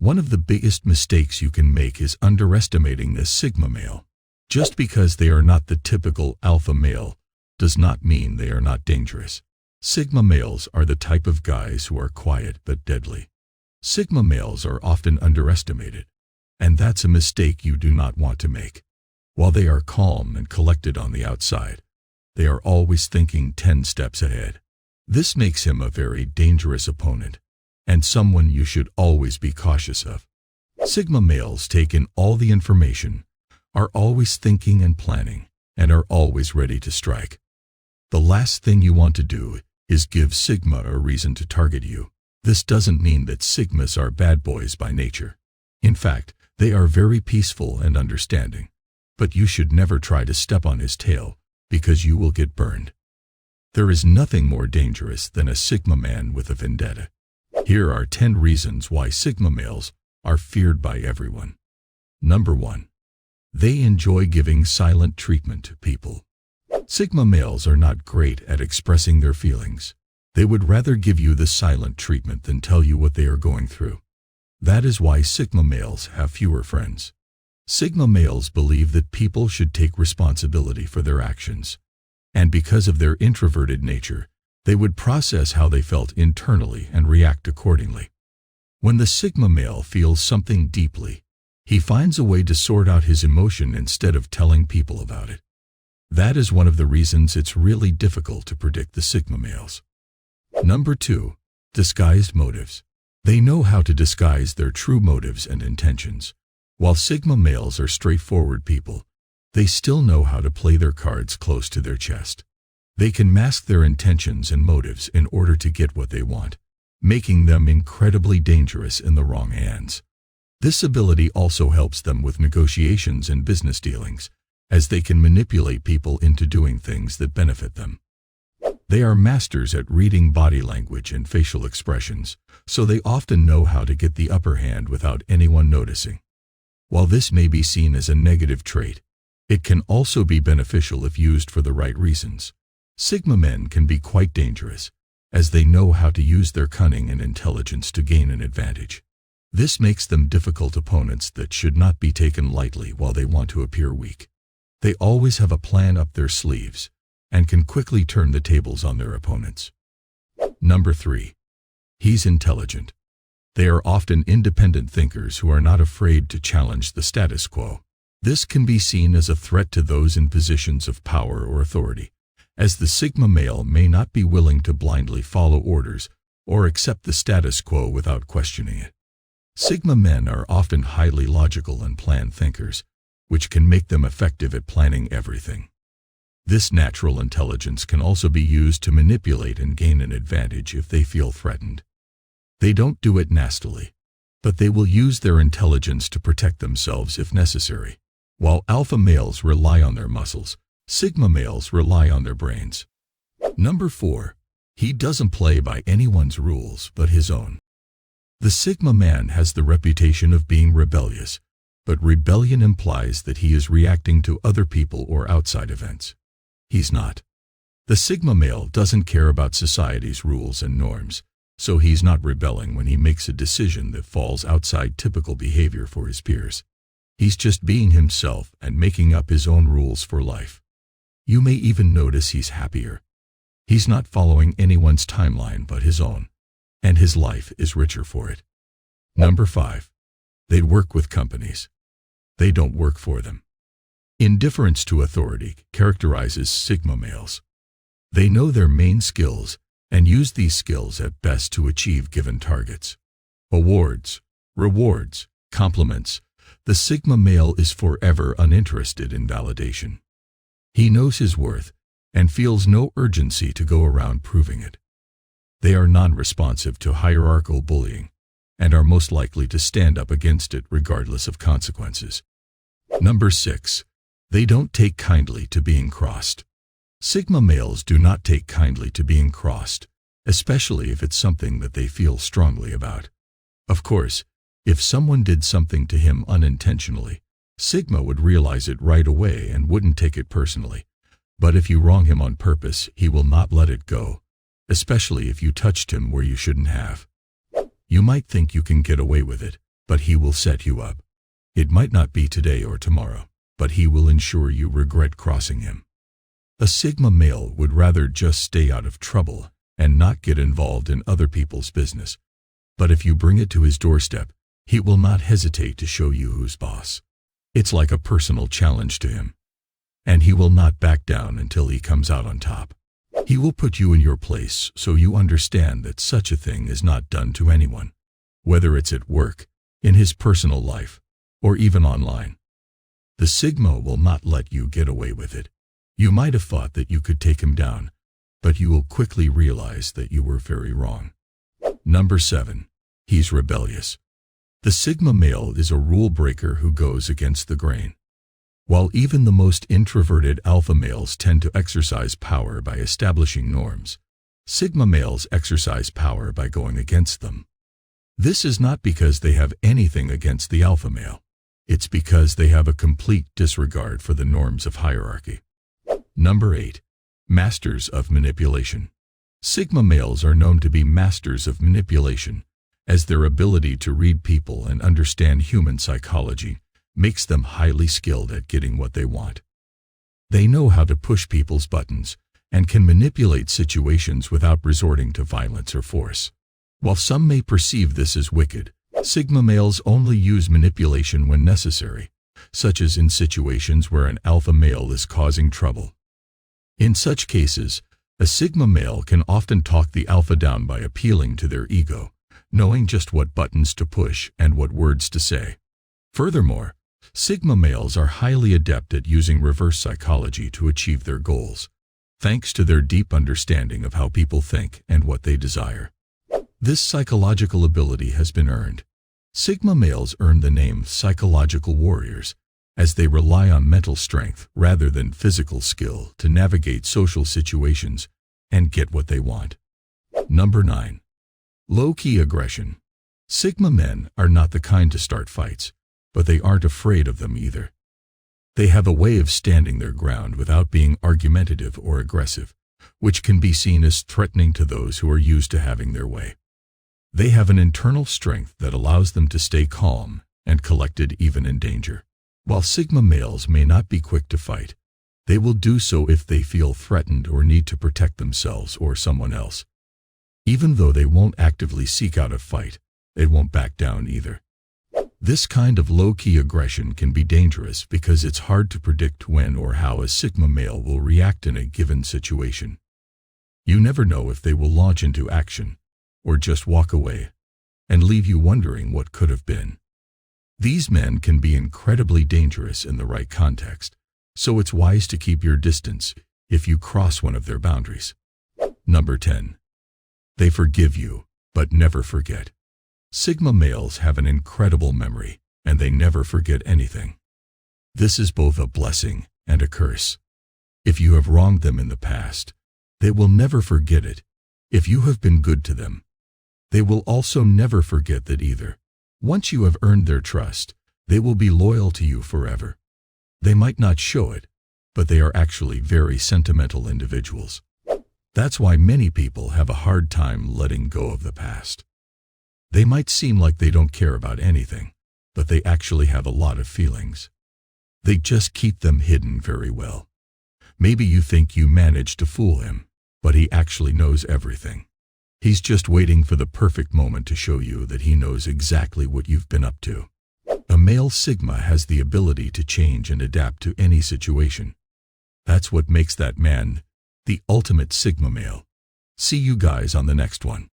One of the biggest mistakes you can make is underestimating this Sigma male. Just because they are not the typical alpha male does not mean they are not dangerous. Sigma males are the type of guys who are quiet but deadly. Sigma males are often underestimated, and that's a mistake you do not want to make. While they are calm and collected on the outside, they are always thinking 10 steps ahead. This makes him a very dangerous opponent, and someone you should always be cautious of. Sigma males take in all the information, are always thinking and planning, and are always ready to strike. The last thing you want to do is give Sigma a reason to target you. This doesn't mean that Sigmas are bad boys by nature. In fact, they are very peaceful and understanding. But you should never try to step on his tail, because you will get burned. There is nothing more dangerous than a Sigma man with a vendetta. Here are 10 reasons why Sigma males are feared by everyone. Number 1. They enjoy giving silent treatment to people. Sigma males are not great at expressing their feelings. They would rather give you the silent treatment than tell you what they are going through. That is why Sigma males have fewer friends. Sigma males believe that people should take responsibility for their actions, and because of their introverted nature, they would process how they felt internally and react accordingly. When the Sigma male feels something deeply, he finds a way to sort out his emotion instead of telling people about it. That is one of the reasons it's really difficult to predict the Sigma males. Number 2. Disguised motives. They know how to disguise their true motives and intentions. While Sigma males are straightforward people, they still know how to play their cards close to their chest. They can mask their intentions and motives in order to get what they want, making them incredibly dangerous in the wrong hands. This ability also helps them with negotiations and business dealings, as they can manipulate people into doing things that benefit them. They are masters at reading body language and facial expressions, so they often know how to get the upper hand without anyone noticing. While this may be seen as a negative trait, it can also be beneficial if used for the right reasons. Sigma men can be quite dangerous, as they know how to use their cunning and intelligence to gain an advantage. This makes them difficult opponents that should not be taken lightly while they want to appear weak. They always have a plan up their sleeves, and can quickly turn the tables on their opponents. Number 3. He's intelligent. They are often independent thinkers who are not afraid to challenge the status quo. This can be seen as a threat to those in positions of power or authority, as the Sigma male may not be willing to blindly follow orders or accept the status quo without questioning it. Sigma men are often highly logical and planned thinkers, which can make them effective at planning everything. This natural intelligence can also be used to manipulate and gain an advantage if they feel threatened. They don't do it nastily, but they will use their intelligence to protect themselves if necessary. While alpha males rely on their muscles, Sigma males rely on their brains. Number 4. He doesn't play by anyone's rules but his own. The Sigma man has the reputation of being rebellious, but rebellion implies that he is reacting to other people or outside events. He's not. The Sigma male doesn't care about society's rules and norms, so he's not rebelling when he makes a decision that falls outside typical behavior for his peers. He's just being himself and making up his own rules for life. You may even notice he's happier. He's not following anyone's timeline but his own, and his life is richer for it. Number 5. They work with companies. They don't work for them. Indifference to authority characterizes Sigma males. They know their main skills and use these skills at best to achieve given targets. Awards, rewards, compliments. The Sigma male is forever uninterested in validation. He knows his worth and feels no urgency to go around proving it. They are non-responsive to hierarchical bullying and are most likely to stand up against it regardless of consequences. Number 6. They don't take kindly to being crossed. Sigma males do not take kindly to being crossed, especially if it's something that they feel strongly about. Of course, if someone did something to him unintentionally, Sigma would realize it right away and wouldn't take it personally. But if you wrong him on purpose, he will not let it go, especially if you touched him where you shouldn't have. You might think you can get away with it, but he will set you up. It might not be today or tomorrow, but he will ensure you regret crossing him. A Sigma male would rather just stay out of trouble and not get involved in other people's business. But if you bring it to his doorstep, he will not hesitate to show you who's boss. It's like a personal challenge to him. And he will not back down until he comes out on top. He will put you in your place so you understand that such a thing is not done to anyone, whether it's at work, in his personal life, or even online. The Sigma will not let you get away with it. You might have thought that you could take him down, but you will quickly realize that you were very wrong. Number 7. He's rebellious. The Sigma male is a rule breaker who goes against the grain. While even the most introverted alpha males tend to exercise power by establishing norms, Sigma males exercise power by going against them. This is not because they have anything against the alpha male. It's because they have a complete disregard for the norms of hierarchy. Number 8. Masters of manipulation. Sigma males are known to be masters of manipulation, as their ability to read people and understand human psychology makes them highly skilled at getting what they want. They know how to push people's buttons and can manipulate situations without resorting to violence or force. While some may perceive this as wicked, Sigma males only use manipulation when necessary, such as in situations where an alpha male is causing trouble. In such cases, a Sigma male can often talk the alpha down by appealing to their ego, knowing just what buttons to push and what words to say. Furthermore, Sigma males are highly adept at using reverse psychology to achieve their goals, thanks to their deep understanding of how people think and what they desire. This psychological ability has been earned. Sigma males earn the name psychological warriors, as they rely on mental strength rather than physical skill to navigate social situations and get what they want. Number 9. Low-key aggression. Sigma men are not the kind to start fights, but they aren't afraid of them either. They have a way of standing their ground without being argumentative or aggressive, which can be seen as threatening to those who are used to having their way. They have an internal strength that allows them to stay calm and collected even in danger. While Sigma males may not be quick to fight, they will do so if they feel threatened or need to protect themselves or someone else. Even though they won't actively seek out a fight, they won't back down either. This kind of low-key aggression can be dangerous because it's hard to predict when or how a Sigma male will react in a given situation. You never know if they will launch into action or just walk away and leave you wondering what could have been. These men can be incredibly dangerous in the right context, so it's wise to keep your distance if you cross one of their boundaries. Number 10. They forgive you, but never forget. Sigma males have an incredible memory, and they never forget anything. This is both a blessing and a curse. If you have wronged them in the past, they will never forget it. If you have been good to them, they will also never forget that either. Once you have earned their trust, they will be loyal to you forever. They might not show it, but they are actually very sentimental individuals. That's why many people have a hard time letting go of the past. They might seem like they don't care about anything, but they actually have a lot of feelings. They just keep them hidden very well. Maybe you think you managed to fool him, but he actually knows everything. He's just waiting for the perfect moment to show you that he knows exactly what you've been up to. A male Sigma has the ability to change and adapt to any situation. That's what makes that man the ultimate Sigma male. See you guys on the next one.